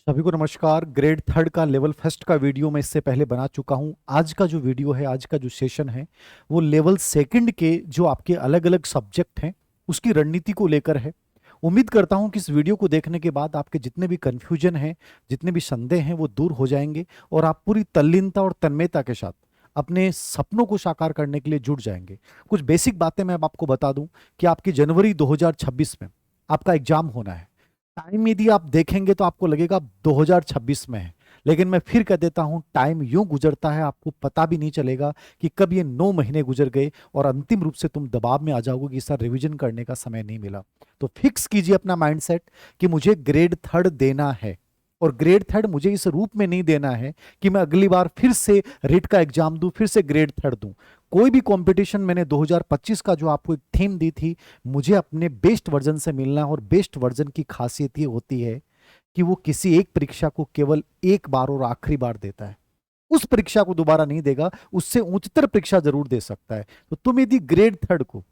सभी को नमस्कार। ग्रेड थर्ड का लेवल फर्स्ट का वीडियो मैं इससे पहले बना चुका हूं। आज का जो वीडियो है, आज का जो सेशन है, वो लेवल सेकंड के जो आपके अलग अलग सब्जेक्ट हैं उसकी रणनीति को लेकर है। उम्मीद करता हूं कि इस वीडियो को देखने के बाद आपके जितने भी कन्फ्यूजन हैं, जितने भी संदेह हैं, वो दूर हो जाएंगे और आप पूरी तल्लीनता और तन्मयता के साथ अपने सपनों को साकार करने के लिए जुट जाएंगे। कुछ बेसिक बातें मैं अब आपको बता दूं कि आपकी जनवरी 2026 में आपका एग्जाम होना है। टाइम यदि आप देखेंगे तो आपको लगेगा 2026 में है, लेकिन मैं फिर कह देता हूं टाइम यूं गुजरता है आपको पता भी नहीं चलेगा कि कब ये 9 महीने गुजर गए और अंतिम रूप से तुम दबाव में आ जाओगे कि सर रिवीजन करने का समय नहीं मिला। तो फिक्स कीजिए अपना माइंडसेट कि मुझे ग्रेड थर्ड देना है, और ग्रेड थर्ड मुझे इस रूप में नहीं देना है कि मैं अगली बार फिर से रिट का एग्जाम दूं, फिर से ग्रेड थर्ड दूं। कोई भी कंपटीशन मैंने 2025 का जो आपको एक थीम दी थी, मुझे अपने बेस्ट वर्जन से मिलना है। और बेस्ट वर्जन की खासियत ये होती है कि वो किसी एक परीक्षा को केवल एक बार और आखिरी बार देता है, उस परीक्षा को दोबारा नहीं देगा। उससे उच्चतर परीक्षा जरूर दे सकता है। तो तुम यदि ग्रेड थर्ड को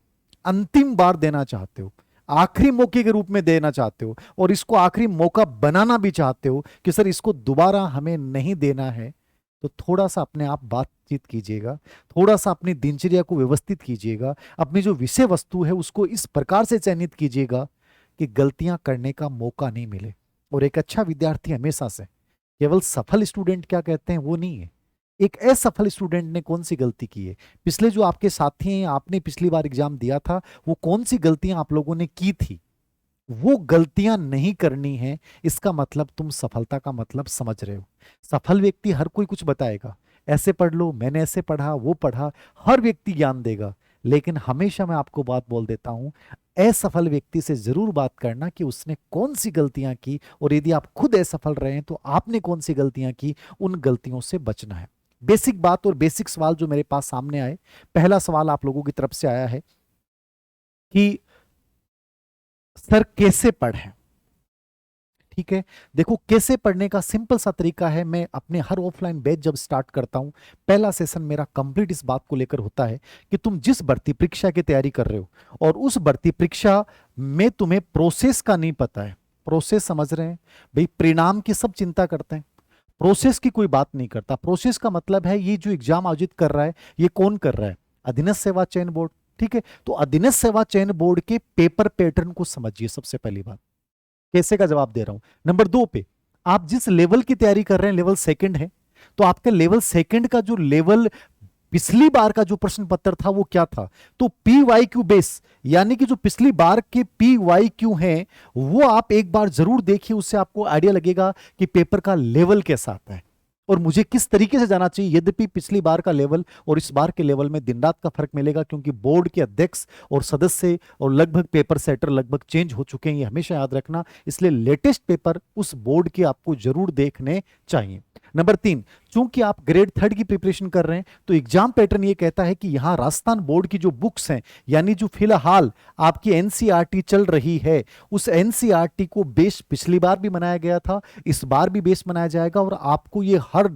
अंतिम बार देना चाहते हो, आखिरी मौके के रूप में देना चाहते हो, और इसको आखिरी मौका बनाना भी चाहते हो कि सर इसको दोबारा हमें नहीं देना है, तो थोड़ा सा अपने आप बातचीत कीजिएगा। थोड़ा सा अपनी दिनचर्या को व्यवस्थित कीजिएगा। अपनी जो विषय वस्तु है उसको इस प्रकार से चयनित कीजिएगा कि गलतियां करने का मौका नहीं मिले। और एक अच्छा विद्यार्थी हमेशा से केवल सफल स्टूडेंट क्या कहते हैं वो नहीं है, एक असफल स्टूडेंट ने कौन सी गलती की है, पिछले जो आपके साथी हैं, आपने पिछली बार एग्जाम दिया था, वो कौन सी गलतियां आप लोगों ने की थी, वो गलतियां नहीं करनी है। इसका मतलब तुम सफलता का मतलब समझ रहे हो। सफल व्यक्ति हर कोई कुछ बताएगा, ऐसे पढ़ लो, मैंने ऐसे पढ़ा, वो पढ़ा, हर व्यक्ति ज्ञान देगा। लेकिन हमेशा मैं आपको बात बोल देता हूं, असफल व्यक्ति से जरूर बात करना कि उसने कौन सी गलतियां की, और यदि आप खुद असफल रहे हैं तो आपने कौन सी गलतियां की, उन गलतियों से बचना है। बेसिक बात और बेसिक सवाल जो मेरे पास सामने आए, पहला सवाल आप लोगों की तरफ से आया है कि सर कैसे पढ़ें। ठीक है, देखो कैसे पढ़ने का सिंपल सा तरीका है। मैं अपने हर ऑफलाइन बैच जब स्टार्ट करता हूं, पहला सेशन मेरा कंप्लीट इस बात को लेकर होता है कि तुम जिस भर्ती परीक्षा की तैयारी कर रहे हो और उस भर्ती परीक्षा में तुम्हें प्रोसेस का नहीं पता है। प्रोसेस समझ रहे हैं भाई, परिणाम की सब चिंता करते हैं, प्रोसेस की कोई बात नहीं करता। प्रोसेस का मतलब है ये जो एग्जाम आयोजित कर रहा है ये कौन कर रहा है, अधीनस्थ सेवा चयन बोर्ड। ठीक है, तो अधीनस्थ सेवा चयन बोर्ड के पेपर पैटर्न को समझिए सबसे पहली बात। कैसे का जवाब दे रहा हूं। नंबर दो पे, आप जिस लेवल की तैयारी कर रहे हैं लेवल सेकंड है, तो आपके लेवल सेकंड का जो लेवल पिछली बार का जो प्रश्न पत्र था वो क्या था, तो पी वाई क्यू बेस, यानी कि जो पिछली बार के पी वाई क्यू है वो आप एक बार जरूर देखिए। उससे आपको आइडिया लगेगा कि पेपर का लेवल कैसा आता है और मुझे किस तरीके से जाना चाहिए। यद्यपि पिछली बार का लेवल और इस बार के लेवल में दिन रात का फर्क मिलेगा, क्योंकि बोर्ड के अध्यक्ष और सदस्य और लगभग पेपर सेटर लगभग चेंज हो चुके हैं, ये हमेशा याद रखना। इसलिए लेटेस्ट पेपर उस बोर्ड के आपको जरूर देखने चाहिए। नंबर तीन, चूंकि आप ग्रेड थर्ड की प्रिपरेशन कर रहे हैं तो एग्जाम पैटर्न ये कहता है कि यहां राजस्थान बोर्ड की जो बुक्स हैं, यानी जो फिलहाल आपकी एनसीईआरटी चल रही है, उस एनसीईआरटी को बेस पिछली बार भी बनाया गया था, इस बार भी बेस बनाया जाएगा। और आपको ये हर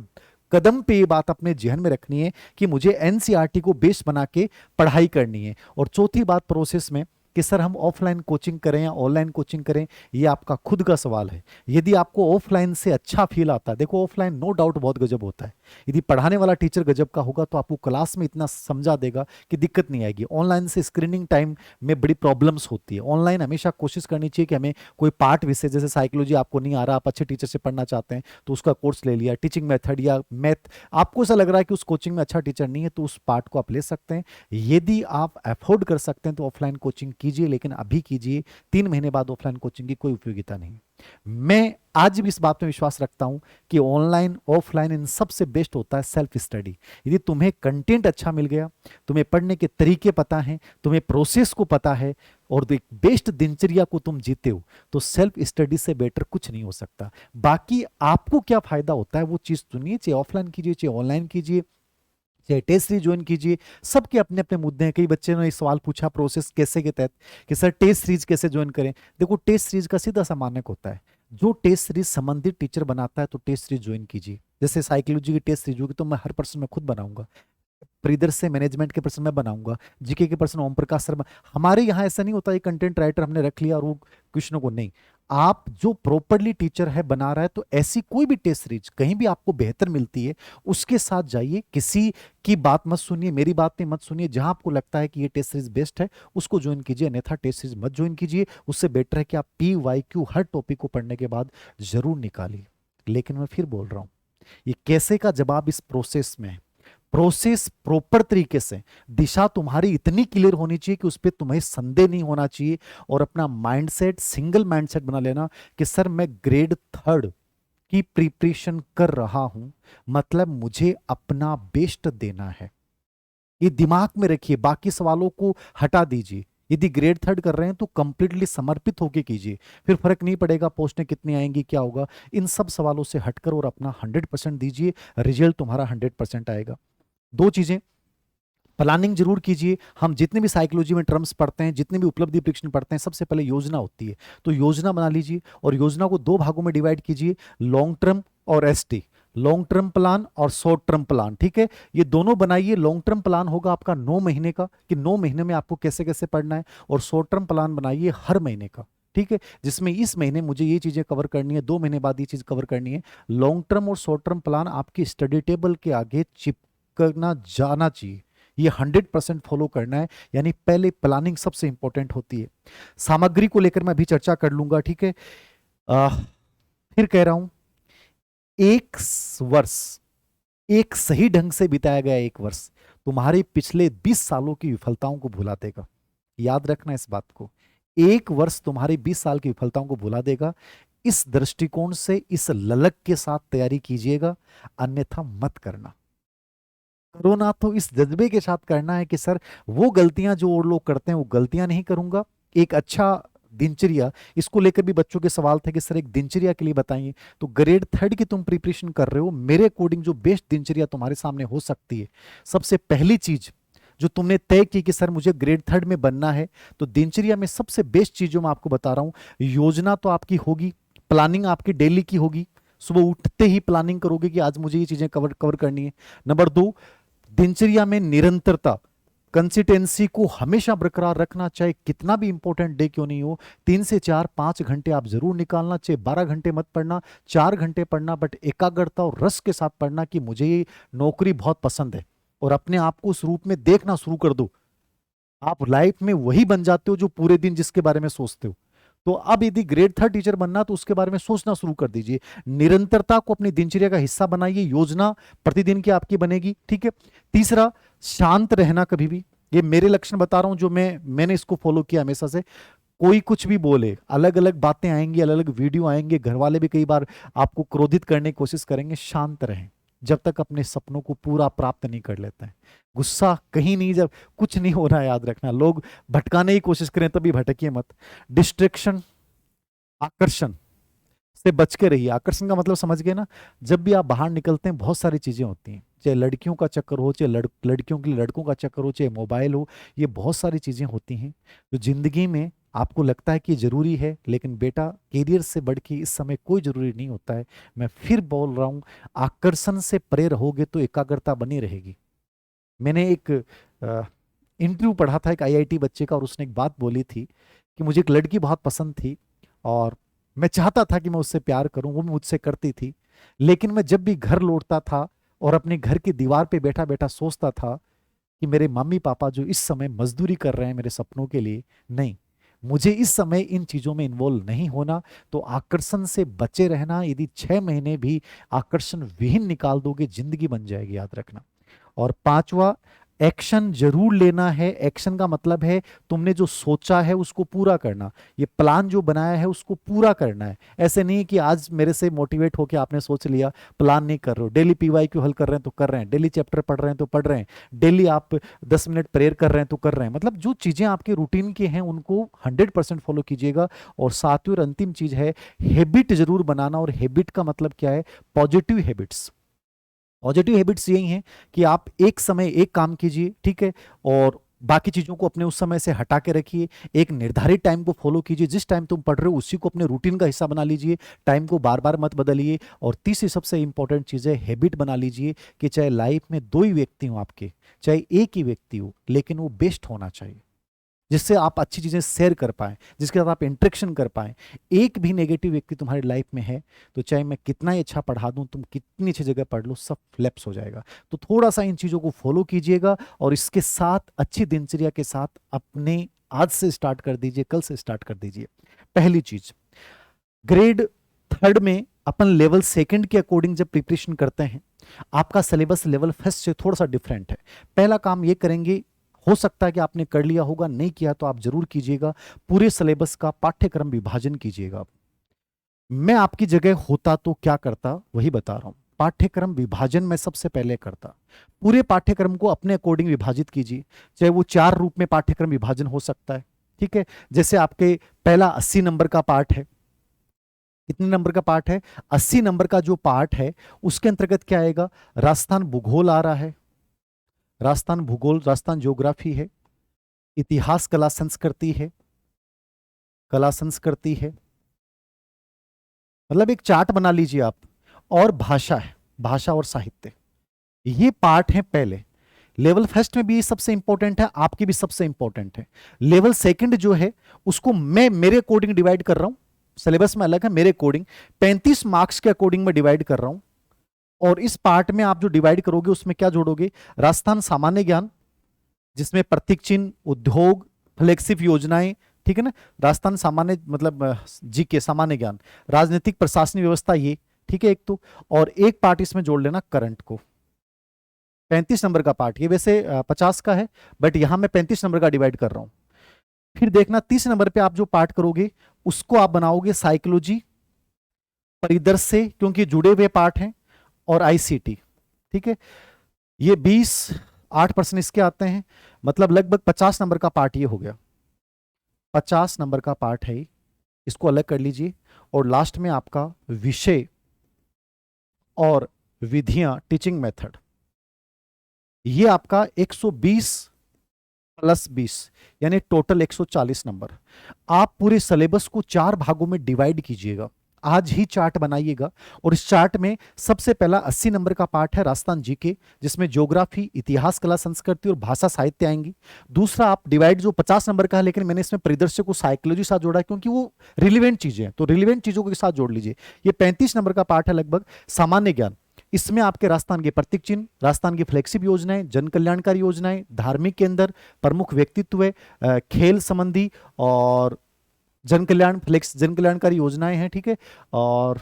कदम पे ये बात अपने जहन में रखनी है कि मुझे एनसीईआरटी को बेस बना के पढ़ाई करनी है। और चौथी बात प्रोसेस में कि सर हम ऑफलाइन कोचिंग करें या ऑनलाइन कोचिंग करें, ये आपका खुद का सवाल है। यदि आपको ऑफलाइन से अच्छा फील आता है, देखो ऑफलाइन नो डाउट बहुत गजब होता है। यदि पढ़ाने वाला टीचर गजब का होगा तो आपको क्लास में इतना समझा देगा कि दिक्कत नहीं आएगी। ऑनलाइन से स्क्रीनिंग टाइम में बड़ी प्रॉब्लम्स होती है। ऑनलाइन हमेशा कोशिश करनी चाहिए कि हमें कोई पार्ट विषय, जैसे साइकोलॉजी आपको नहीं आ रहा, आप अच्छे टीचर से पढ़ना चाहते हैं तो उसका कोर्स ले लिया, टीचिंग मेथड या मैथ, आपको ऐसा लग रहा है कि उस कोचिंग में अच्छा टीचर नहीं है तो उस पार्ट को आप ले सकते हैं। यदि आप अफोर्ड कर सकते हैं तो ऑफलाइन कोचिंग कीजिए, लेकिन अभी कीजिए। 3 महीने बाद ऑफलाइन कोचिंग की कोई उपयोगिता नहीं। मैं आज भी इस बात में विश्वास रखता हूं कि ऑनलाइन ऑफलाइन इन सबसे बेस्ट होता है सेल्फ स्टडी। यदि तुम्हें कंटेंट अच्छा मिल गया, तुम्हें पढ़ने के तरीके पता हैं, तुम्हें प्रोसेस को पता है और एक बेस्ट दिनचर्या को तुम जीते हो, तो सेल्फ स्टडी से बेटर कुछ नहीं हो सकता। बाकी आपको क्या फायदा होता है वो चीज चुनिए, चाहे ऑफलाइन कीजिए चाहे ऑनलाइन कीजिए, चाहे टेस्ट सीरीज ज्वाइन कीजिए। सबके अपने अपने मुद्दे हैं। कई बच्चे ने एक सवाल पूछा प्रोसेस कैसे के तहत कि सर टेस्ट सीरीज कैसे ज्वाइन करें। देखो टेस्ट सीरीज का सीधा सा मानक होता है, जो टेस्ट सीरीज संबंधित टीचर बनाता है तो टेस्ट सीरीज ज्वाइन कीजिए। जैसे साइकोलॉजी की टेस्ट सीरीज होगी तो मैं हर पर्सन में खुद बनाऊंगा, प्रीदर्श से मैनेजमेंट के पर्सन मैं बनाऊंगा, जीके के पर्सन ओम प्रकाश शर्मा। हमारे यहाँ ऐसा नहीं होता ये कंटेंट राइटर हमने रख लिया और वो क्वेश्चनों को नहीं, आप जो प्रॉपरली टीचर है बना रहा है, तो ऐसी कोई भी टेस्ट सीरीज कहीं भी आपको बेहतर मिलती है उसके साथ जाइए। किसी की बात मत सुनिए, मेरी बात नहीं मत सुनिए। जहां आपको लगता है कि ये टेस्ट सीरीज बेस्ट है उसको ज्वाइन कीजिए, अन्यथा टेस्ट सीरीज मत ज्वाइन कीजिए। उससे बेटर है कि आप PYQ हर टॉपिक को पढ़ने के बाद जरूर निकालिए। लेकिन मैं फिर बोल रहा हूं, ये कैसे का जवाब इस प्रोसेस में है। प्रोसेस प्रॉपर तरीके से, दिशा तुम्हारी इतनी क्लियर होनी चाहिए कि उस पर तुम्हें संदेह नहीं होना चाहिए, और अपना माइंडसेट सिंगल माइंडसेट बना लेना कि सर मैं ग्रेड थर्ड की प्रिपरेशन कर रहा हूं, मतलब मुझे अपना बेस्ट देना है। ये दिमाग में रखिए, बाकी सवालों को हटा दीजिए। यदि ग्रेड थर्ड कर रहे हैं तो कंप्लीटली समर्पित होकर कीजिए, फिर फर्क नहीं पड़ेगा पोस्टें कितनी आएंगी क्या होगा, इन सब सवालों से हटकर और अपना 100% दीजिए, रिजल्ट तुम्हारा 100% आएगा। दो चीजें, प्लानिंग जरूर कीजिए। हम जितने भी साइकोलॉजी में टर्म्स पढ़ते हैं, जितने भी उपलब्धि परीक्षण पढ़ते हैं, सबसे पहले योजना होती है। तो योजना बना लीजिए और योजना को दो भागों में डिवाइड कीजिए, लॉन्ग टर्म और ST, लॉन्ग टर्म प्लान और शॉर्ट टर्म प्लान। ठीक है, ये दोनों बनाइए। लॉन्ग टर्म प्लान होगा आपका 9 महीने का, कि 9 महीने में आपको कैसे कैसे पढ़ना है, और शॉर्ट टर्म प्लान बनाइए हर महीने का। ठीक है, जिसमें इस महीने मुझे ये चीजें कवर करनी है, 2 महीने बाद ये चीज कवर करनी है। लॉन्ग टर्म और शॉर्ट टर्म प्लान आपकी स्टडी टेबल के आगे चिपकना जाना चाहिए, ये 100% फॉलो करना है। यानी पहले प्लानिंग सबसे इंपॉर्टेंट होती है। सामग्री को लेकर मैं अभी चर्चा कर लूंगा। ठीक है, फिर कह रहा हूं, एक वर्ष, एक सही ढंग से बिताया गया एक वर्ष तुम्हारे पिछले 20 सालों की विफलताओं को भुला देगा। याद रखना इस बात को, एक वर्ष तुम्हारी 20 साल की विफलताओं को भुला देगा। इस दृष्टिकोण से, इस ललक के साथ तैयारी कीजिएगा, अन्यथा मत करना। करो ना तो इस जज्बे के साथ करना है कि सर वो गलतियां जो और लोग करते हैं वो गलतियां नहीं करूंगा। एक अच्छा दिनचर्या, इसको लेकर भी बच्चों के सवाल थे कि सर एक दिनचर्या के लिए बताइए। तो ग्रेड थर्ड की तुम प्रिपरेशन कर रहे हो, मेरे अकॉर्डिंग जो बेस्ट दिनचर्या तुम्हारे सामने हो सकती है, सबसे पहली चीज जो तुमने तय की कि सर मुझे ग्रेड थर्ड में बनना है, तो दिनचर्या में सबसे बेस्ट चीज जो मैं आपको बता रहा हूं, योजना तो आपकी होगी, प्लानिंग आपकी डेली की होगी। सुबह उठते ही प्लानिंग करोगे कि आज मुझे ये चीजें कवर कवर करनी है। नंबर 2, दिनचर्या में निरंतरता, कंसिस्टेंसी को हमेशा बरकरार रखना, चाहे कितना भी इंपॉर्टेंट डे क्यों नहीं हो। 3 से 4 5 घंटे आप जरूर निकालना, चाहे 12 घंटे मत पढ़ना, 4 घंटे पढ़ना, बट एकाग्रता और रस के साथ पढ़ना कि मुझे ये नौकरी बहुत पसंद है, और अपने आप को उस रूप में देखना शुरू कर दो। आप लाइफ में वही बन जाते हो जो पूरे दिन जिसके बारे में सोचते हो। तो अब यदि ग्रेड थर्ड टीचर बनना तो उसके बारे में सोचना शुरू कर दीजिए। निरंतरता को अपनी दिनचर्या का हिस्सा बनाइए, योजना प्रतिदिन की आपकी बनेगी। ठीक है, तीसरा, शांत रहना कभी भी। ये मेरे लक्षण बता रहा हूं जो मैंने इसको फॉलो किया हमेशा से। कोई कुछ भी बोले, अलग अलग बातें आएंगी, अलग अलग वीडियो आएंगे, घर वाले भी कई बार आपको क्रोधित करने की कोशिश करेंगे, शांत रहें जब तक अपने सपनों को पूरा प्राप्त नहीं कर लेते हैं। गुस्सा कहीं नहीं, जब कुछ नहीं हो रहा है, याद रखना, लोग भटकाने की कोशिश करें तभी भटकिए मत। डिस्ट्रैक्शन, आकर्षण से बच के रहिए। आकर्षण का मतलब समझ गए ना, जब भी आप बाहर निकलते हैं बहुत सारी चीजें होती हैं, चाहे लड़कियों का चक्कर हो, चाहे लड़कियों के लिए लड़कों का चक्कर हो, चाहे मोबाइल हो, ये बहुत सारी चीजें होती हैं जो जिंदगी में आपको लगता है कि जरूरी है, लेकिन बेटा कैरियर से बढ़ के इस समय कोई जरूरी नहीं होता है। मैं फिर बोल रहा हूं, आकर्षण से परे रहोगे तो एकाग्रता बनी रहेगी। मैंने एक इंटरव्यू पढ़ा था एक IIT बच्चे का, और उसने एक बात बोली थी कि मुझे एक लड़की बहुत पसंद थी, और मैं चाहता था कि मैं उससे प्यार करूं, वो मुझसे करती थी, लेकिन मैं जब भी घर लौटता था और अपने घर की दीवार पे बैठा बैठा सोचता था कि मेरे मम्मी पापा जो इस समय मजदूरी कर रहे हैं मेरे सपनों के लिए, नहीं, मुझे इस समय इन चीजों में इन्वॉल्व नहीं होना। तो आकर्षण से बचे रहना। यदि 6 महीने भी आकर्षण विहीन निकाल दोगे, जिंदगी बन जाएगी, याद रखना। और पांचवा, एक्शन जरूर लेना है। एक्शन का मतलब है तुमने जो सोचा है उसको पूरा करना, ये प्लान जो बनाया है उसको पूरा करना है। ऐसे नहीं कि आज मेरे से मोटिवेट होकर आपने सोच लिया, प्लान नहीं कर रहे हो, डेली PYQ हल कर रहे हैं तो कर रहे हैं, डेली चैप्टर पढ़ रहे हैं तो पढ़ रहे हैं, डेली आप 10 मिनट प्रेयर कर रहे हैं तो कर रहे हैं। मतलब जो चीजें आपके रूटीन की हैं उनको 100% फॉलो कीजिएगा। और सातवीं और अंतिम चीज है, हैबिट जरूर बनाना। और हैबिट का मतलब क्या है? Positive habits. पॉजिटिव हैबिट्स यही हैं कि आप एक समय एक काम कीजिए, ठीक है, और बाकी चीजों को अपने उस समय से हटा के रखिए। एक निर्धारित टाइम को फॉलो कीजिए, जिस टाइम तुम पढ़ रहे हो उसी को अपने रूटीन का हिस्सा बना लीजिए, टाइम को बार बार मत बदलिए। और तीसरी सबसे इंपॉर्टेंट चीज है, हैबिट बना लीजिए कि चाहे लाइफ में 2 ही व्यक्ति हो आपके, चाहे एक ही व्यक्ति हो, लेकिन वो बेस्ट होना चाहिए। जिससे आप अच्छी चीजें शेयर कर पाए, जिसके साथ आप इंटरेक्शन कर पाए। एक भी नेगेटिव व्यक्ति तुम्हारी लाइफ में है तो चाहे मैं कितना ही अच्छा पढ़ा दूं, तुम कितनी अच्छी जगह पढ़ लो, सब फ्लैप्स हो जाएगा। तो थोड़ा सा इन चीजों को फॉलो कीजिएगा और इसके साथ अच्छी दिनचर्या के साथ अपने आज से स्टार्ट कर दीजिए, कल से स्टार्ट कर दीजिए। पहली चीज, ग्रेड थर्ड में अपन लेवल सेकंड के अकॉर्डिंग जब प्रिपरेशन करते हैं, आपका सिलेबस लेवल फर्स्ट से थोड़ा सा डिफरेंट है। पहला काम ये करेंगे, हो सकता है कि आपने कर लिया होगा, नहीं किया तो आप जरूर कीजिएगा, पूरे सिलेबस का पाठ्यक्रम विभाजन कीजिएगा। मैं आपकी जगह होता तो क्या करता वही बता रहा हूं। पाठ्यक्रम विभाजन मैं सबसे पहले करता। पूरे पाठ्यक्रम को अपने अकॉर्डिंग विभाजित कीजिए, चाहे वो 4 रूप में पाठ्यक्रम विभाजन हो सकता है। ठीक है, जैसे आपके पहला 80 नंबर का पाठ है। कितने नंबर का पाठ है? 80 नंबर का जो पाठ है उसके अंतर्गत क्या आएगा? राजस्थान भूगोल आ रहा है, राजस्थान भूगोल, राजस्थान ज्योग्राफी है, इतिहास कला संस्कृति है, कला संस्कृति है, मतलब एक चार्ट बना लीजिए आप। और भाषा है, भाषा और साहित्य, ये पार्ट है पहले। लेवल फर्स्ट में भी सबसे इंपॉर्टेंट है, आपकी भी सबसे इंपॉर्टेंट है। लेवल सेकंड जो है उसको मैं मेरे अकॉर्डिंग डिवाइड कर रहा हूं, सिलेबस में अलग है, मेरे अकॉर्डिंग 35 मार्क्स के अकॉर्डिंग मैं डिवाइड कर रहा हूं। और इस पार्ट में आप जो डिवाइड करोगे उसमें क्या जोड़ोगे? राजस्थान सामान्य ज्ञान, जिसमें प्रतीक चिन्ह, उद्योग, फ्लैगशिप योजनाएं, ठीक है ना, राजस्थान सामान्य मतलब जीके सामान्य ज्ञान, राजनीतिक प्रशासनिक व्यवस्था, ये ठीक है एक तो। और एक पार्ट इसमें जोड़ लेना करंट को। 35 नंबर का पार्ट, ये वैसे 50 का है बट यहां मैं 35 नंबर का डिवाइड कर रहा हूं। फिर देखना 30 नंबर पे आप जो पार्ट करोगे उसको आप बनाओगे साइकोलॉजी, परिदृश्य, क्योंकि जुड़े हुए पार्ट हैं, और आईसीटी। ठीक है, ये 28% इसके आते हैं, मतलब लगभग 50 नंबर का पार्ट ये हो गया। 50 नंबर का पार्ट है, इसको अलग कर लीजिए। और लास्ट में आपका विषय और विधियां, टीचिंग मेथड, ये आपका 120 प्लस 20 यानी टोटल 140 नंबर। आप पूरे सिलेबस को 4 भागों में डिवाइड कीजिएगा, आज ही चार्ट बनाइएगा। और इस चार्ट में सबसे पहला 80 नंबर का पार्ट है राजस्थान जीके, जिसमें ज्योग्राफी, इतिहास कला संस्कृति और भाषा साहित्य आएंगी। दूसरा आप डिवाइड जो 50 नंबर का है, लेकिन मैंने इसमें परिदृश्य को साइकोलॉजी साथ जोड़ा क्योंकि वो रिलेवेंट चीजें हैं, तो रिलेवेंट चीजों के साथ जोड़ लीजिए। ये 35 नंबर का पार्ट है लगभग सामान्य ज्ञान। इसमें आपके राजस्थान के प्रतीक चिन्ह, राजस्थान की फ्लैगशिप योजनाएं, जन कल्याणकारी योजनाएं, धार्मिक केंद्र, प्रमुख व्यक्तित्व, खेल संबंधी और जन कल्याणकारी योजनाएं हैं। ठीक है, और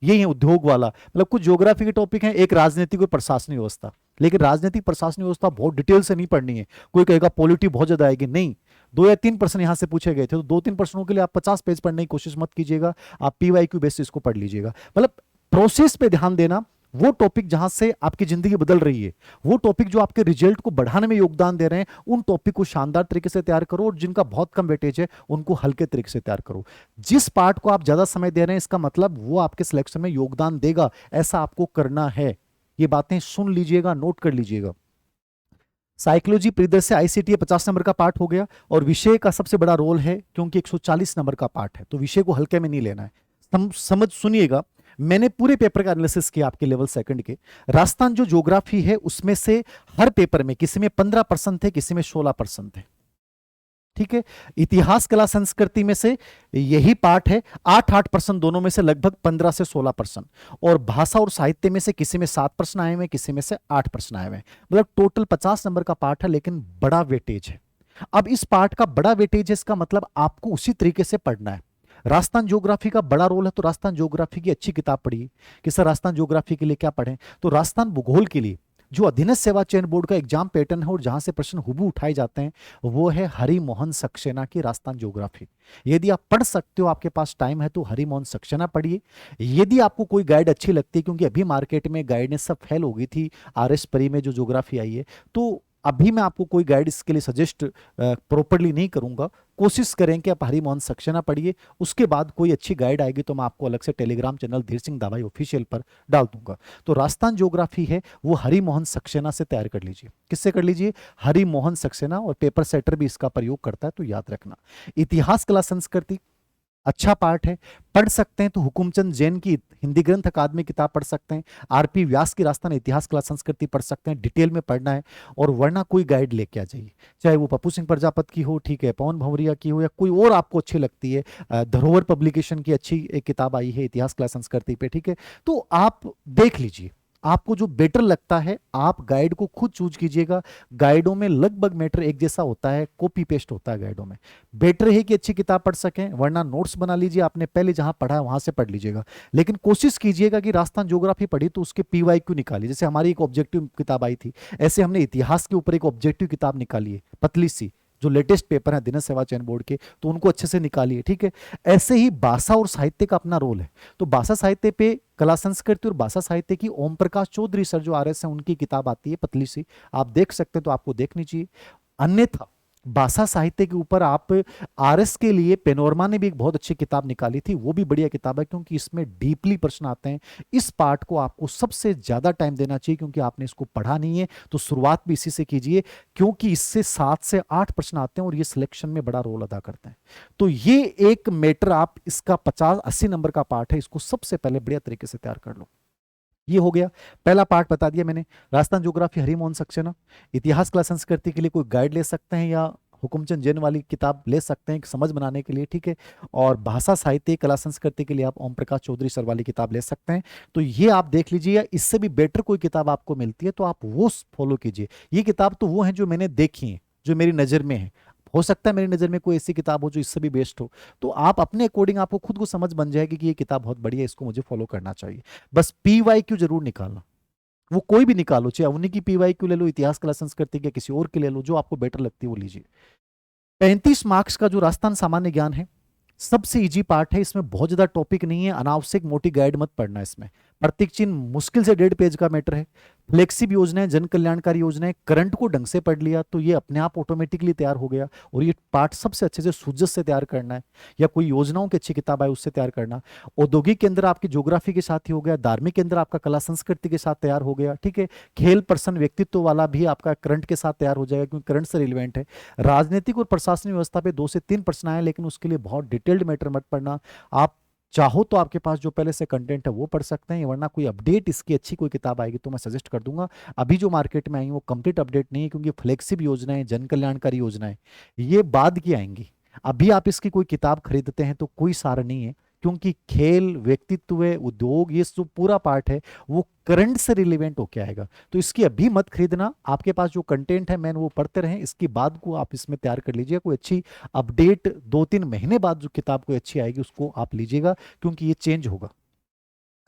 ये है उद्योग वाला, मतलब कुछ ज्योग्राफी के टॉपिक हैं, एक राजनीतिक और प्रशासनिक व्यवस्था। लेकिन राजनीतिक प्रशासनिक व्यवस्था बहुत डिटेल से नहीं पढ़नी है। कोई कहेगा पॉलिटी बहुत ज्यादा आएगी, नहीं, 2 या 3% यहां से पूछे गए थे, तो 2-3 प्रश्नों के लिए आप 50 पेज पढ़ने की कोशिश मत कीजिएगा, आप PYQ बेसिस को पढ़ लीजिएगा। मतलब प्रोसेस पे ध्यान देना, वो टॉपिक जहां से आपकी जिंदगी बदल रही है, वो टॉपिक जो आपके रिजल्ट को बढ़ाने में योगदान दे रहे हैं, उन टॉपिक को शानदार तरीके से तैयार करो, और जिनका बहुत कम वेटेज है उनको हल्के तरीके से तैयार करो। जिस पार्ट को आप ज्यादा समय दे रहे हैं, इसका मतलब वो आपके सिलेक्शन में योगदान देगा, ऐसा आपको करना है। ये बातें सुन लीजिएगा, नोट कर लीजिएगा। साइकोलॉजी, परिदृश्य, आईसीटी 50 नंबर का पार्ट हो गया। और विषय का सबसे बड़ा रोल है, क्योंकि 140 नंबर का पार्ट है, तो विषय को हल्के में नहीं लेना है। समझ सुनिएगा, मैंने पूरे पेपर का एनालिसिस किया आपके लेवल सेकंड के। राजस्थान जो ज्योग्राफी है उसमें से हर पेपर में किसी में 15% थे, किसी में 16% थे। ठीक है, इतिहास कला संस्कृति में से यही पार्ट है, 8% दोनों में से, लगभग 15 से 16%। और भाषा और साहित्य में से किसी में 7 प्रश्न आए हुए, किसी में से 8 प्रश्न आए हुए, मतलब टोटल 50 नंबर का पार्ट है, लेकिन बड़ा वेटेज है। अब इस पार्ट का बड़ा वेटेज है, इसका मतलब आपको उसी तरीके से पढ़ना है। राजस्थान ज्योग्राफी का बड़ा रोल है, तो राजस्थान ज्योग्राफी की अच्छी किताब पढ़िए कि सर राजस्थान ज्योग्राफी के लिए क्या पढ़ें। तो राजस्थान भूगोल के लिए जो अधीनस्थ सेवा चयन बोर्ड का एग्जाम पैटर्न है और जहां से प्रश्न हुबहू उठाए जाते हैं, वो है हरिमोहन सक्सेना की राजस्थान ज्योग्राफी। यदि आप पढ़ सकते हो, आपके पास टाइम है, तो हरिमोहन सक्सेना पढ़िए। यदि आपको कोई गाइड अच्छी लगती है, क्योंकि अभी मार्केट में गाइडेंस सब फेल हो गई थी, RS परी में जो ज्योग्राफी आई है, तो अभी मैं आपको कोई गाइड इसके लिए सजेस्ट प्रॉपरली नहीं करूंगा। कोशिश करें कि आप हरिमोहन सक्सेना पढ़िए, उसके बाद कोई अच्छी गाइड आएगी तो मैं आपको अलग से टेलीग्राम चैनल धीर सिंह दाभाई ऑफिशियल पर डाल दूंगा। तो राजस्थान ज्योग्राफी है वो हरिमोहन सक्सेना से तैयार कर लीजिए। किससे कर लीजिए? हरिमोहन सक्सेना, और पेपर सेटर भी इसका प्रयोग करता है, तो याद रखना। इतिहास कला संस्कृति अच्छा पार्ट है, पढ़ सकते हैं तो हुकुमचंद जैन की हिंदी ग्रंथ अकादमी किताब पढ़ सकते हैं, आरपी व्यास की राजस्थान इतिहास कला संस्कृति पढ़ सकते हैं, डिटेल में पढ़ना है। और वरना कोई गाइड लेके आ जाइए, चाहे वो पप्पू सिंह प्रजापत की हो, ठीक है, पवन भंवरिया की हो, या कोई और आपको अच्छी लगती है। धरोहर पब्लिकेशन की अच्छी एक किताब आई है इतिहास कला संस्कृति पे, ठीक है, तो आप देख लीजिए, आपको जो बेटर लगता है आप गाइड को खुद चूज कीजिएगा। गाइडों में लगभग मैटर एक जैसा होता है, कॉपी पेस्ट होता है गाइडों में। बेटर है कि अच्छी किताब पढ़ सकें, वरना नोट्स बना लीजिए, आपने पहले जहां पढ़ा है वहां से पढ़ लीजिएगा। लेकिन कोशिश कीजिएगा कि राजस्थान ज्योग्राफी पढ़ी तो उसके पीवाईक्यू निकालिए, जैसे हमारी एक ऑब्जेक्टिव किताब आई थी, ऐसे हमने इतिहास के ऊपर एक ऑब्जेक्टिव किताब निकाली है पतली सी, जो लेटेस्ट पेपर है दिनस सेवा चयन बोर्ड के, तो उनको अच्छे से निकालिए, ठीक है। ऐसे ही भाषा और साहित्य का अपना रोल है, तो भाषा साहित्य पे कला संस्कृति और भाषा साहित्य की ओम प्रकाश चौधरी सर जो आरएस है उनकी किताब आती है पतली सी, आप देख सकते हैं, तो आपको देखनी चाहिए। अन्यथा भाषा साहित्य के ऊपर आप आरएस के लिए पेनोरमा ने भी एक बहुत अच्छी किताब निकाली थी, वो भी बढ़िया किताब है, क्योंकि इसमें डीपली प्रश्न आते हैं। इस पार्ट को आपको सबसे ज्यादा टाइम देना चाहिए, क्योंकि आपने इसको पढ़ा नहीं है, तो शुरुआत भी इसी से कीजिए, क्योंकि इससे 7 से 8 प्रश्न आते हैं और ये सिलेक्शन में बड़ा रोल अदा करते हैं। तो ये एक मैटर, आप इसका 50-80 नंबर का पार्ट है, इसको सबसे पहले बढ़िया तरीके से तैयार कर लो। ये हो गया, पहला पार्ट बता दिया मैंने। राजस्थान ज्योग्राफी हरिमोहन सक्सेना, इतिहास कला संस्कृति के लिए कोई गाइड ले सकते हैं या हुकुमचंद जैन वाली किताब ले सकते हैं समझ बनाने के लिए, ठीक है। और भाषा साहित्य कला संस्कृति के लिए आप ओम प्रकाश चौधरी सर वाली किताब ले सकते हैं। तो ये आप देख लीजिए, या इससे भी बेटर कोई किताब आपको मिलती है तो आप वो फॉलो कीजिए। ये किताब तो वो है जो मैंने देखी है, जो मेरी नज़र में है, हो सकता है मेरी नज़र में कोई ऐसी किताब हो जो इससे भी बेस्ट हो, तो आप अपने अकॉर्डिंग आपको खुद को समझ बन जाएगी कि ये किताब बहुत बढ़िया है, इसको मुझे फॉलो करना चाहिए। बस पीवाईक्यू जरूर निकालना, वो कोई भी निकालो, चाहे अवनी की पीवाईक्यू ले लो, इतिहास कला संस्कृति के किसी और की ले लो, जो आपको बेटर लगती है वो लीजिए। 35 मार्क्स का जो राजस्थान सामान्य ज्ञान है, सबसे इजी पार्ट है, इसमें बहुत ज्यादा टॉपिक नहीं है, अनावश्यक मोटी गाइड मत पढ़ना। इसमें प्रतीक चिन्ह मुश्किल से 1.5 पेज का मैटर है। फ्लेक्सिब योजनाएं, जन कल्याणकारी योजनाएं, करंट को ढंग से पढ़ लिया तो ये अपने आप ऑटोमेटिकली तैयार हो गया। और ये पार्ट सबसे अच्छे से सुजस से तैयार करना है, या कोई योजनाओं की अच्छी किताब है उससे तैयार करना। औद्योगिक के अंदर आपकी ज्योग्राफी के साथ ही हो गया, धार्मिक के अंदर आपका कला संस्कृति के साथ तैयार हो गया, ठीक है। खेल पर्सन व्यक्तित्व वाला भी आपका करंट के साथ तैयार हो जाएगा, क्योंकि करंट से रिलेवेंट है। राजनीतिक और प्रशासनिक व्यवस्था पे 2 से 3 प्रश्न आए, लेकिन उसके लिए बहुत डिटेल्ड मैटर मत पढ़ना। आप चाहो तो आपके पास जो पहले से कंटेंट है वो पढ़ सकते हैं, वरना कोई अपडेट इसकी अच्छी कोई किताब आएगी तो मैं सजेस्ट कर दूंगा। अभी जो मार्केट में आई वो कंप्लीट अपडेट नहीं है, क्योंकि फ्लेक्सिब योजनाएं, जन कल्याणकारी योजनाएं ये बाद की आएंगी। अभी आप इसकी कोई किताब खरीदते हैं तो कोई सार नहीं है, क्योंकि खेल, व्यक्तित्व, उद्योग, ये जो पूरा पार्ट है वो करंट से रिलेवेंट होके आएगा। तो इसकी अभी मत खरीदना, आपके पास जो कंटेंट है मैन वो पढ़ते रहें, इसके बाद को आप इसमें तैयार कर लीजिए। कोई अच्छी अपडेट 2-3 महीने बाद जो किताब कोई अच्छी आएगी उसको आप लीजिएगा, क्योंकि ये चेंज होगा।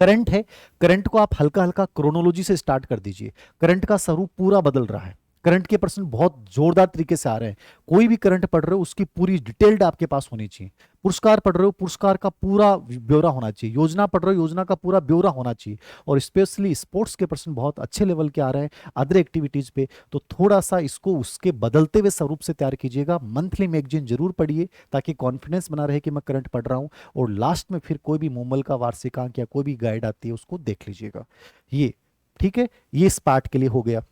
करंट है, करंट को आप हल्का हल्का क्रोनोलॉजी से स्टार्ट कर दीजिए। करंट का स्वरूप पूरा बदल रहा है, करंट के प्रश्न बहुत जोरदार तरीके से आ रहे हैं। कोई भी करंट पढ़ रहे हो उसकी पूरी डिटेल्ड आपके पास होनी चाहिए। पुरस्कार पढ़ रहे हो, पुरस्कार का पूरा ब्यौरा होना चाहिए। योजना पढ़ रहे हो, योजना का पूरा ब्यौरा होना चाहिए। और स्पेशली स्पोर्ट्स के प्रश्न बहुत अच्छे लेवल के आ रहे हैं, अदर एक्टिविटीज पे, तो थोड़ा सा इसको उसके बदलते हुए स्वरूप से तैयार कीजिएगा। मंथली मैगजीन जरूर पढ़िए, ताकि कॉन्फिडेंस बना रहे कि मैं करंट पढ़ रहा हूँ। और लास्ट में फिर कोई भी मूमल का वार्षिकांक या कोई भी गाइड आती है उसको देख लीजिएगा। ये ठीक है, ये इस पार्ट के लिए हो गया।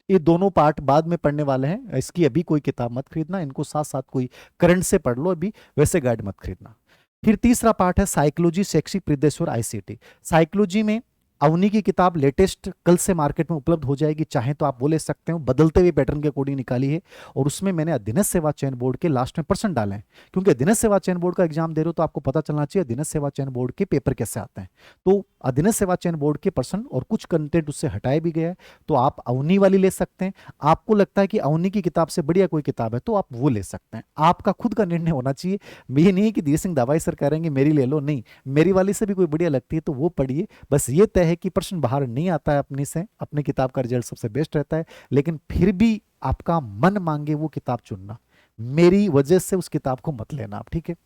ये दोनों पार्ट बाद में पढ़ने वाले हैं, इसकी अभी कोई किताब मत खरीदना, इनको साथ साथ कोई करंट से पढ़ लो अभी, वैसे गाइड मत खरीदना। फिर तीसरा पार्ट है साइकोलॉजी, शैक्षिक परिदृश्य और आईसीटी। साइकोलॉजी में अवनी की किताब लेटेस्ट कल से मार्केट में उपलब्ध हो जाएगी, चाहे तो आप वो ले सकते हो, बदलते हुए पैटर्न के अकॉर्डिंग निकाली है। और उसमें मैंने अधीनस्थ सेवा चयन बोर्ड के लास्ट में प्रश्न डाले हैं, क्योंकि अधीनस्थ सेवा चयन बोर्ड का एग्जाम दे रहे हो तो आपको पता चलना चाहिए अधीनस्थ सेवा चयन बोर्ड के पेपर कैसे आते हैं। तो अधीनस्थ सेवा चयन बोर्ड के प्रश्न और कुछ कंटेंट उससे हटाया भी गया है, तो आप अवनी वाली ले सकते हैं। आपको लगता है कि अवनी की किताब से बढ़िया कोई किताब है तो आप वो ले सकते हैं, आपका खुद का निर्णय होना चाहिए। ये नहीं कि धीर सिंह दवाई सर करेंगे मेरी ले लो, नहीं, मेरी वाली से भी कोई बढ़िया लगती है तो वो पढ़िए। बस ये तय है कि प्रश्न बाहर नहीं आता है अपनी से, अपनी किताब का रिजल्ट सबसे बेस्ट रहता है, लेकिन फिर भी आपका मन मांगे वो किताब चुनना, मेरी वजह से उस किताब को मत लेना आप, ठीक है।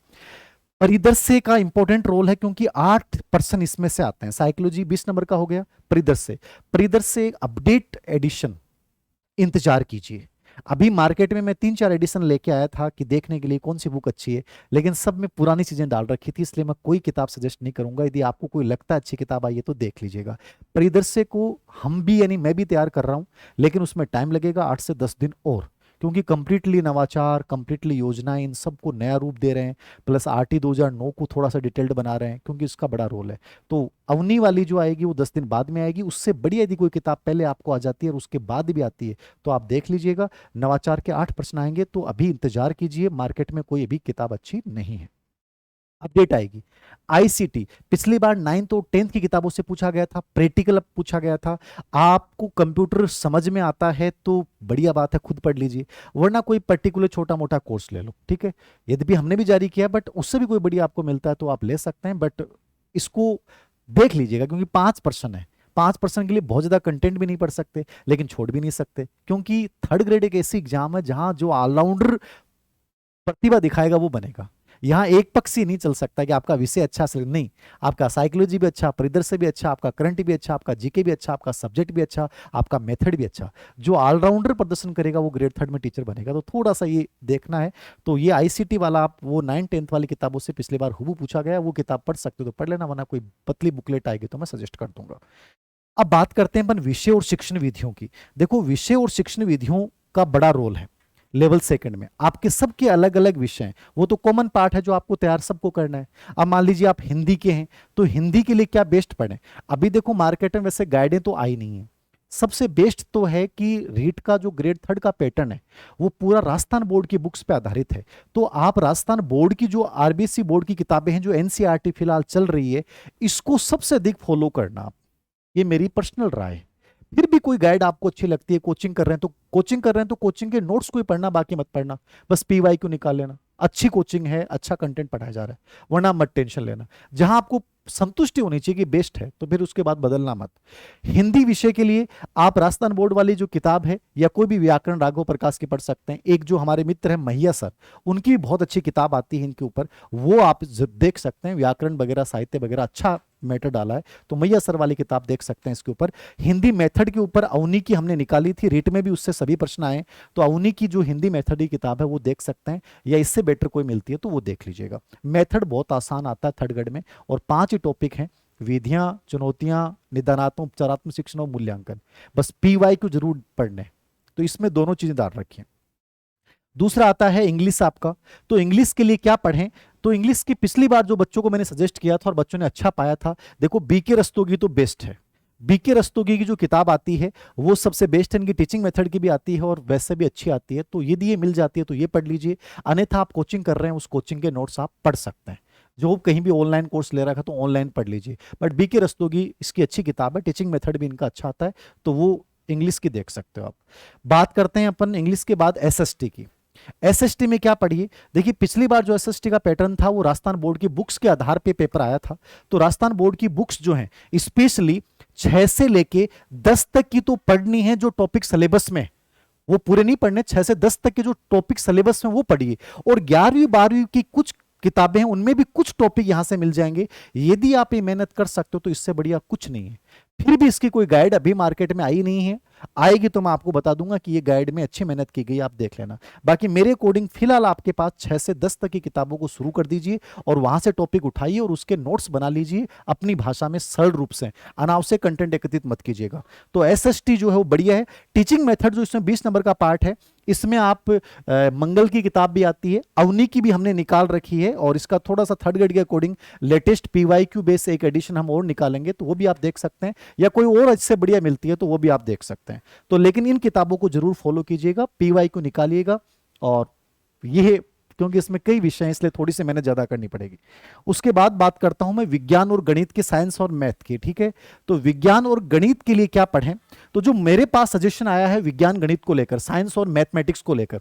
परिदृश्य का इंपॉर्टेंट रोल है, क्योंकि 8% इसमें से आते हैं। साइकोलॉजी 20 नंबर का हो गया। परिदृश्य, परिदृश्य अपडेट एडिशन इंतजार कीजिए। अभी मार्केट में मैं 3-4 एडिशन लेके आया था कि देखने के लिए कौन सी बुक अच्छी है, लेकिन सब में पुरानी चीजें डाल रखी थी, इसलिए मैं कोई किताब सजेस्ट नहीं करूंगा। यदि आपको कोई लगता है अच्छी किताब आई है तो देख लीजिएगा। परिदृश्य को हम भी यानी मैं भी तैयार कर रहा हूं, लेकिन उसमें टाइम लगेगा 8 से 10 दिन और, क्योंकि कंप्लीटली नवाचार, कंप्लीटली योजनाएं, इन सबको नया रूप दे रहे हैं, प्लस आरटी 2009 को थोड़ा सा डिटेल्ड बना रहे हैं, क्योंकि इसका बड़ा रोल है। तो अवनी वाली जो आएगी वो 10 दिन बाद में आएगी, उससे बड़ी यदि कोई किताब पहले आपको आ जाती है और उसके बाद भी आती है तो आप देख लीजिएगा। नवाचार के 8 प्रश्न आएंगे, तो अभी इंतजार कीजिए, मार्केट में कोई अभी किताब अच्छी नहीं है, अपडेट आएगी। आईसीटी पिछली बार 9th और 10th की किताबों से पूछा गया था, प्रैक्टिकल पूछा गया था। आपको कंप्यूटर समझ में आता है तो बढ़िया बात है, खुद पढ़ लीजिए, वरना कोई पर्टिकुलर छोटा मोटा कोर्स ले लो, ठीक है। यद्यपि हमने भी जारी किया, बट उससे भी कोई बढ़िया आपको मिलता है तो आप ले सकते हैं, बट इसको देख लीजिएगा, क्योंकि 5% है। 5% के लिए बहुत ज्यादा कंटेंट भी नहीं पढ़ सकते, लेकिन छोड़ भी नहीं सकते, क्योंकि थर्ड ग्रेड एक ऐसी एग्जाम है जहां जो ऑलराउंडर प्रतिभा दिखाएगा वो बनेगा। यहाँ एक पक्षी नहीं चल सकता कि आपका विषय अच्छा नहीं, आपका साइकोलॉजी भी अच्छा, परिदृश्य भी अच्छा, आपका करंट भी अच्छा, आपका जीके भी अच्छा, आपका सब्जेक्ट भी अच्छा, आपका मेथड भी अच्छा। जो ऑलराउंडर प्रदर्शन करेगा वो ग्रेड 3rd में टीचर बनेगा। तो थोड़ा सा ये देखना है। तो ये आईसीटी वाला आप वो 9th-10th वाली किताबों से पिछली बार हुबहू पूछा गया, वो किताब पढ़ सकते हो तो पढ़ लेना, वरना कोई पतली बुकलेट आएगी तो मैं सजेस्ट कर दूंगा। अब बात करते हैं अपन विषय और शिक्षण विधियों की। देखो, विषय और शिक्षण विधियों का बड़ा रोल है लेवल 2nd में। आपके सबके अलग अलग विषय हैं, वो तो कॉमन पार्ट है जो आपको तैयार सबको करना है। अब मान लीजिए आप हिंदी के हैं, तो हिंदी के लिए क्या बेस्ट पढ़ें? अभी देखो मार्केट में वैसे गाइडें तो आई नहीं है, सबसे बेस्ट तो है कि रीट का जो ग्रेड 3rd का पैटर्न है वो पूरा राजस्थान बोर्ड की बुक्स पे आधारित है। तो आप राजस्थान बोर्ड की जो आरबीसी बोर्ड की किताबें हैं, जो एनसीईआरटी फिलहाल चल रही है, इसको सबसे अधिक फॉलो करना आप, ये मेरी पर्सनल राय है। फिर भी कोई गाइड आपको अच्छी लगती है, कोचिंग कर रहे हैं तो कोचिंग के नोट्स को ही पढ़ना, बाकी मत पढ़ना, बस पीवाई क्यू निकाल लेना। अच्छी कोचिंग है, अच्छा कंटेंट पढ़ाया जा रहा है, वरना मत टेंशन लेना। जहां आपको संतुष्टि होनी चाहिए कि बेस्ट है, तो फिर उसके बाद बदलना मत। हिंदी विषय के लिए आप राजस्थान बोर्ड वाली जो किताब है या कोई भी व्याकरण राघव प्रकाश की पढ़ सकते हैं। एक जो हमारे मित्र है मैया सर, उनकी बहुत अच्छी किताब आती है इनके ऊपर, वो आप देख सकते हैं, व्याकरण वगैरह साहित्य वगैरह अच्छा मैटर डाला है, तो मैया सर वाली किताब देख सकते हैं इसके ऊपर। हिंदी मेथड के ऊपर अवनी की हमने निकाली थी, रीट में भी उससे सभी प्रश्न आए, तो अवनी की जो हिंदी मेथड की किताब है वो देख सकते हैं, या इससे बेटर कोई मिलती है तो वो देख लीजिएगा। मेथड बहुत आसान आता है 3rd ग्रेड में, और 5 ही टॉपिक हैं, विधियां, चुनौतियां, निदानात्मक, उपचारात्मक शिक्षण और मूल्यांकन। बस पीवाई को जरूर पढ़ने, तो इसमें दोनों चीजें डाल रखिए। दूसरा आता है इंग्लिश आपका, तो इंग्लिश के लिए क्या पढ़ें? तो इंग्लिश की पिछली बार जो बच्चों को मैंने सजेस्ट किया था और बच्चों ने अच्छा पाया था, देखो बीके रस्तोगी तो बेस्ट है। बीके रस्तोगी की जो किताब आती है वो सबसे बेस्ट है, इनकी टीचिंग मेथड की भी आती है और वैसे भी अच्छी आती है, तो यदि ये मिल जाती है तो ये पढ़ लीजिए। अन्यथा आप कोचिंग कर रहे हैं, उस कोचिंग के नोट्स आप पढ़ सकते हैं। जो कहीं भी ऑनलाइन कोर्स ले रखा तो ऑनलाइन पढ़ लीजिए, बट बीके रस्तोगी इसकी अच्छी किताब है, टीचिंग मेथड भी इनका अच्छा आता है, तो वो इंग्लिश की देख सकते हो आप। बात करते हैं अपन इंग्लिश के बाद एसएसटी की। एसएसटी में क्या पढ़िए? देखिए पिछली बार जो एसएसटी का पैटर्न था वो राजस्थान बोर्ड की बुक्स के आधार पे पेपर आया था, तो राजस्थान बोर्ड की बुक्स जो हैं स्पेशली 6 से लेके 10 तक की तो पढ़नी है, जो टॉपिक सिलेबस में, वो पूरे नहीं पढ़ने, 6 से 10 तक के जो टॉपिक सिलेबस में वो पढ़िए। और 11वीं 12वीं की कुछ किताबें हैं, उनमें भी कुछ टॉपिक यहां से मिल जाएंगे। यदि आप ये मेहनत कर सकते हो तो इससे बढ़िया कुछ नहीं है। फिर भी इसकी कोई गाइड अभी मार्केट में आई नहीं है, आएगी तो मैं आपको बता दूंगा कि ये गाइड में अच्छी मेहनत की गई, आप देख लेना। बाकी मेरे अकॉर्डिंग फिलहाल आपके पास 6 से 10 तक की किताबों को शुरू कर दीजिए और वहां से टॉपिक उठाइए और उसके नोट्स बना लीजिए अपनी भाषा में सरल रूप से, अनावश्यक कंटेंट एकत्रित मत कीजिएगा। तो एसएसटी जो है वो बढ़िया है। टीचिंग मेथड जो इसमें 20 नंबर का पार्ट है, इसमें आप मंगल की किताब भी आती है, अवनी की भी हमने निकाल रखी है, और इसका थोड़ा सा 3rd ग्रेड के अकॉर्डिंग लेटेस्ट पीवाईक्यू बेस एक एडिशन हम और निकालेंगे, तो वो भी आप देख सकते हैं, या कोई और इससे बढ़िया मिलती है तो वो भी आप देख सकते हैं। तो लेकिन इन किताबों को जरूर फॉलो कीजिएगा, पीवाईक्यू निकालिएगा, और ये क्योंकि इसमें कई विषय हैं इसलिए थोड़ी सी मेहनत ज्यादा करनी पड़ेगी। उसके बाद बात करता हूं मैं विज्ञान और गणित के, साइंस और मैथ की, ठीक है। तो विज्ञान और गणित के लिए क्या पढ़ें? तो जो मेरे पास सजेशन आया है विज्ञान गणित को लेकर, साइंस और मैथमेटिक्स को लेकर,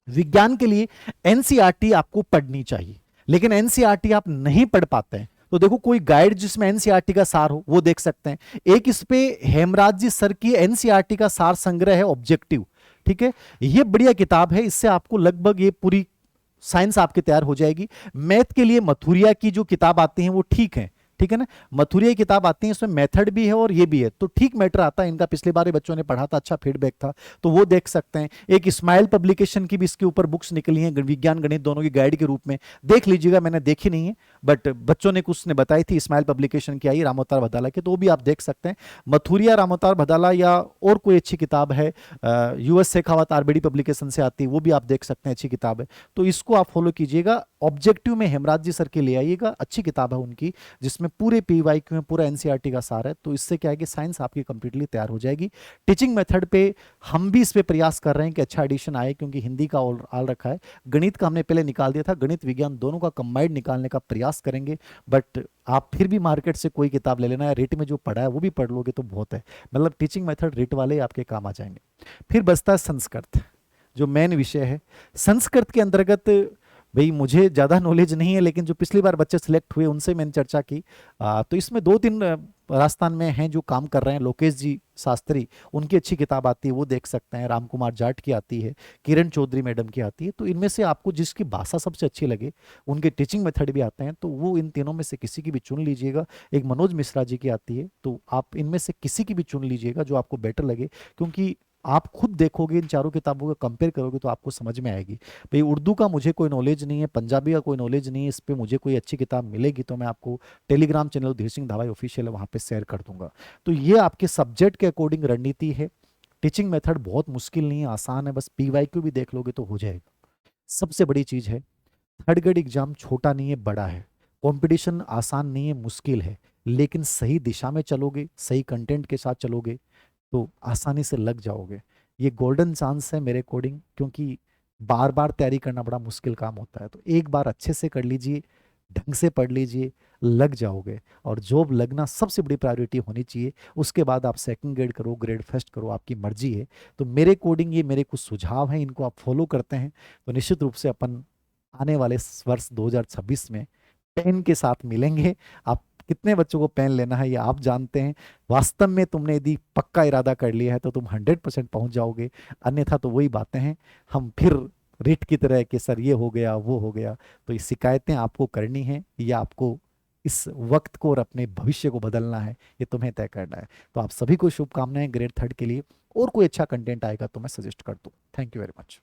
विज्ञान के लिए एनसीईआरटी आपको पढ़नी चाहिए, लेकिन एनसीईआरटी आप नहीं पढ़ पाते हैं तो देखो कोई गाइड जिसमें एनसीईआरटी का सार हो वो देख सकते हैं। एक इस पे हेमराज जी सर की एनसीईआरटी का सार संग्रह है, ऑब्जेक्टिव, ठीक है, ये बढ़िया किताब है, इससे आपको लगभग ये पूरी साइंस आपकी तैयार हो जाएगी। मैथ के लिए मथुरिया की जो किताब आती है वो ठीक है, ठीक है ना। मथुरिया की किताब आती है, इसमें मेथड भी है और ये भी है, तो ठीक मैटर आता है इनका। पिछली बार बच्चों ने पढ़ा था, अच्छा फीडबैक था, तो वो देख सकते हैं। एक स्माइल पब्लिकेशन की भी इसके ऊपर बुक्स निकली हैं, विज्ञान गणित दोनों की गाइड के रूप में, देख लीजिएगा। मैंने देखी नहीं है, बट बच्चों ने कुछ ने बताई थी, स्माइल पब्लिकेशन की आई रामोतार भदाला की, तो वो भी आप देख सकते हैं। मथुरिया, रामोतार भदाला या और कोई अच्छी किताब है, यूएस शेखावत आरबीडी पब्लिकेशन से आती है, वो भी आप देख सकते हैं, अच्छी किताब है। तो इसको आप फॉलो कीजिएगा। ऑब्जेक्टिव में हेमराज जी सर के ले आइएगा, अच्छी किताब है उनकी, जिसमें पूरे पीवाईक्यू में पूरा एनसीईआरटी का सार है। तो इससे क्या है कि साइंस आपकी कंप्लीटली तैयार हो जाएगी। टीचिंग मेथड पे हम भी इस पे प्रयास कर रहे हैं कि अच्छा एडिशन आए, क्योंकि हिंदी का आल रखा है, गणित का हमने पहले निकाल दिया था, गणित विज्ञान दोनों का कंबाइंड निकालने का प्रयास करेंगे। बट आप फिर भी मार्केट से कोई किताब ले लेना है, रेट में जो पढ़ा है वो भी पढ़ लोगे तो बहुत है। मतलब टीचिंग मेथड रेट वाले आपके काम आ जाएंगे। फिर बचता है संस्कृत, जो मेन विषय है। संस्कृत के अंतर्गत भाई मुझे ज़्यादा नॉलेज नहीं है, लेकिन जो पिछली बार बच्चे सिलेक्ट हुए उनसे मैंने चर्चा की। तो इसमें दो तीन राजस्थान में हैं जो काम कर रहे हैं, लोकेश जी शास्त्री, उनकी अच्छी किताब आती है, वो देख सकते हैं। राम कुमार जाट की आती है, किरण चौधरी मैडम की आती है। तो इनमें से आपको जिसकी भाषा सबसे अच्छी लगे, उनके टीचिंग मेथड भी आते हैं, तो वो इन तीनों में से किसी की भी चुन लीजिएगा। एक मनोज मिश्रा जी की आती है, तो आप इनमें से किसी की भी चुन लीजिएगा जो आपको बेटर लगे, क्योंकि आप खुद देखोगे इन चारों किताबों को कंपेयर करोगे तो आपको समझ में आएगी। भाई उर्दू का मुझे कोई नॉलेज नहीं है, पंजाबी का कोई नॉलेज नहीं है, इस पे मुझे कोई अच्छी किताब मिलेगी तो मैं आपको टेलीग्राम चैनल धीर सिंह धावाई ऑफिशियल है, वहाँ पे शेयर कर दूंगा। तो ये आपके सब्जेक्ट के अकॉर्डिंग रणनीति है। टीचिंग मेथड बहुत मुश्किल नहीं है, आसान है, बस पीवाईक्यू भी देख लोगे तो हो जाएगा। सबसे बड़ी चीज है, थर्ड ग्रेड एग्जाम छोटा नहीं है, बड़ा है। कंपटीशन आसान नहीं है, मुश्किल है, लेकिन सही दिशा में चलोगे, सही कंटेंट के साथ चलोगे तो आसानी से लग जाओगे। ये गोल्डन चांस है मेरे अकॉर्डिंग, क्योंकि बार बार तैयारी करना बड़ा मुश्किल काम होता है। तो एक बार अच्छे से कर लीजिए, ढंग से पढ़ लीजिए, लग जाओगे। और जॉब लगना सबसे बड़ी प्रायोरिटी होनी चाहिए। उसके बाद आप सेकंड ग्रेड करो, ग्रेड फर्स्ट करो, आपकी मर्जी है। तो मेरे अकॉर्डिंग ये मेरे कुछ सुझाव हैं, इनको आप फॉलो करते हैं तो निश्चित रूप से अपन आने वाले वर्ष 2026 में पेन के साथ मिलेंगे। आप कितने बच्चों को पेन लेना है ये आप जानते हैं। वास्तव में तुमने यदि पक्का इरादा कर लिया है तो तुम 100% पहुंच जाओगे, अन्यथा तो वही बातें हैं, हम फिर रिट की तरह कि सर ये हो गया वो हो गया। तो ये शिकायतें आपको करनी है या आपको इस वक्त को और अपने भविष्य को बदलना है, ये तुम्हें तय करना है। तो आप सभी को शुभकामनाएं ग्रेड थर्ड के लिए। और कोई अच्छा कंटेंट आएगा तो मैं सजेस्ट कर दूँ। Thank you very much.